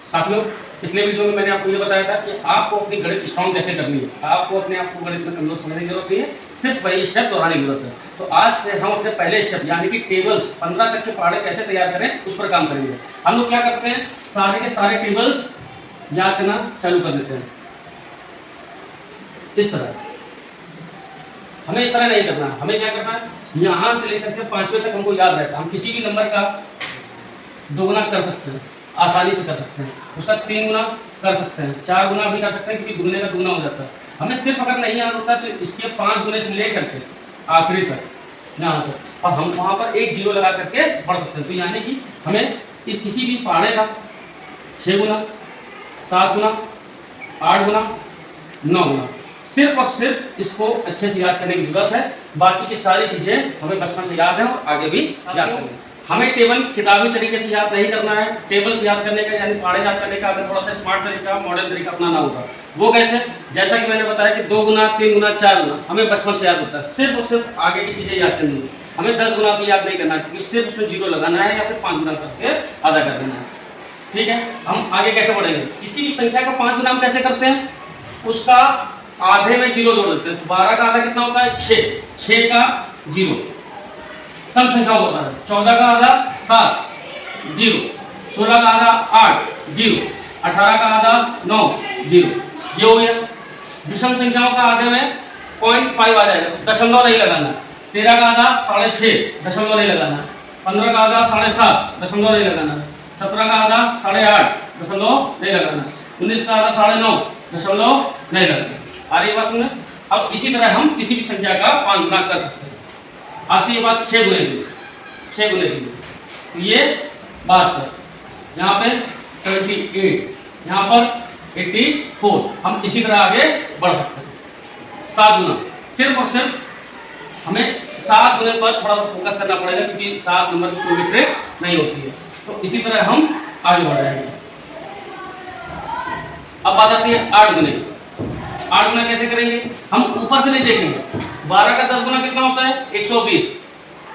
साथियों, पिछले वीडियो में मैंने आपको ये बताया था कि आपको अपनी गणित स्ट्रॉन्ग कैसे करनी है। आपको अपने आप को गणित में कमजोर समझने की जरूरत नहीं है, सिर्फ वही स्टेप दोहराने की जरूरत है। तो आज से हम अपने पहले स्टेप यानी कि टेबल्स 15 तक के पहाड़े कैसे तैयार करें उस पर काम करेंगे। हम लोग क्या करते हैं, सारे के सारे टेबल्स याद करना चालू कर देते हैं। इस तरह हमें इस तरह नहीं करना, हमें क्या करना है, यहाँ से लेकर के 5वें तक हमको याद रहता है। हम किसी भी नंबर का दोगुना कर सकते हैं, आसानी से कर सकते हैं, उसका 3 गुना कर सकते हैं, 4 गुना भी कर सकते हैं, क्योंकि दुगने का दुगना हो जाता है। हमें सिर्फ अगर नहीं याद होता तो इसके 5 गुने से ले करके आखिरी तक यहाँ तक, और हम वहाँ पर एक जीरो लगा करके पढ़ सकते हैं। तो यानी कि हमें इस किसी भी पहाड़े का 6 गुना, 7 गुना, 8 गुना, 9 गुना, सिर्फ और सिर्फ इसको अच्छे से याद करने की जरूरत है। बाकी की सारी चीजें हमें बचपन से याद है और आगे भी याद करेंगे। हमें टेबल किताबी तरीके से याद नहीं करना है। टेबल्स याद करने का यानी पहाड़े याद करने का हमें थोड़ा सा स्मार्ट तरीका, मॉडर्न तरीका अपनाना होगा। वो कैसे? जैसा कि मैंने बताया कि 2 गुना, 3 गुना, 4 गुना हमें बचपन से याद होता है। सिर्फ और सिर्फ आगे की चीजें याद करनी है। हमें 10 गुना भी याद नहीं करना है, क्योंकि सिर्फ उसमें जीरो लगाना है या फिर 5 गुना करके आधा कर देना है। ठीक है, हम आगे कैसे बढ़ेंगे? किसी भी संख्या का 5 गुना हम कैसे करते हैं, उसका आधे में जीरो जोड़ देते हैं। 12 का आधा कितना होता है? 6 का जीरो सम संख्या होता है। 14 का आधा 7 जीरो, 16 का आधा 8 जीरो, 18 का आधा 9 जीरो। ये हो गया। विषम संख्याओं का आधे में 0.5 आ जाएगा, दशमलव नहीं लगाना। 13 का आधा 6.5, दशमलव नहीं लगाना। 15 का आधा 7.5, दशमलव नहीं लगाना। 17 का आधा 8.5, दशमलव नहीं लगाना। 19 का आधा 9.5, दशमलव नहीं लगाना। आ रही बात सुनने? अब इसी तरह हम किसी भी संख्या का 5 गुना कर सकते हैं। आती है बात 6 गुने की, 6 गुने की। तो ये बात है, यहाँ पे 78, यहाँ पर 84। हम इसी तरह आगे बढ़ सकते हैं। 7 गुना, सिर्फ और सिर्फ हमें 7 गुने पर थोड़ा सा फोकस करना पड़ेगा, क्योंकि 7 नंबर की कोई ट्रिक नहीं होती है। तो इसी तरह हम आगे बढ़ रहे हैं। अब बात आती है 8 गुने। 8 गुना कैसे करेंगे? हम ऊपर से नहीं देखेंगे। 12 का 10 गुना कितना होता है? 120।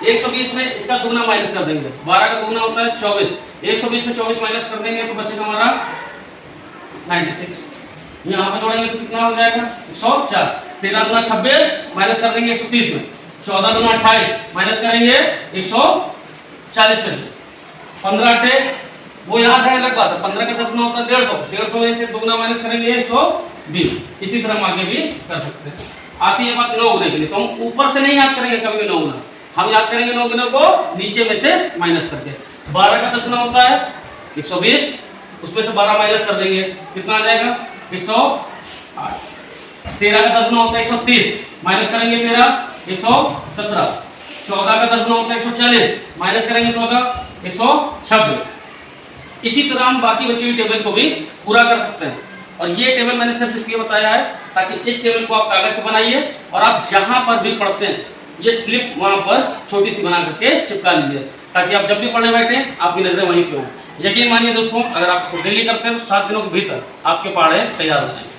120 में इसका दुगना माइनस कर देंगे। 12 का दुगना होता है 24। 120 में 24 माइनस कर देंगे तो बचेगा हमारा 96। यहाँ पे जोड़ेंगे तो कितना हो जाएगा? 104। 13 दुना 26 माइनस कर देंगे 130 में। 14 दुना 28 माइनस करेंगे 140 में। 15 8 वो याद है, अलग बात है। 15 का 10 गुना होता है 150। 150 में से दुगना माइनस करेंगे 120। इसी तरह हम आगे भी कर सकते हैं। आती है बात 9 गुने के लिए। तो हम ऊपर से नहीं याद करेंगे कभी भी 9 गुना, हम याद करेंगे 9 गुने को नीचे में से माइनस करके। 12 का 10 गुना होता है 120, उसमें से 12 माइनस कर देंगे, कितना आ जाएगा? 108। 13 का 10 गुना होता है 130, माइनस करेंगे 13, 117। 14 का 10 गुना होता है 140, माइनस करेंगे 14, 126। इसी तरह हम बाकी बची हुई टेबल को भी पूरा कर सकते हैं। और ये टेबल मैंने सिर्फ इसलिए बताया है ताकि इस टेबल को आप कागज पर बनाइए और आप जहां पर भी पढ़ते हैं ये स्लिप वहां पर छोटी सी बना करके चिपका लीजिए, ताकि आप जब भी पढ़ने बैठे आपकी नजरें वहीं पे हों। यकीन मानिए दोस्तों, अगर आप इसको डेली करते हैं तो 7 दिनों के भीतर आपके पहाड़े तैयार हो जाएंगे।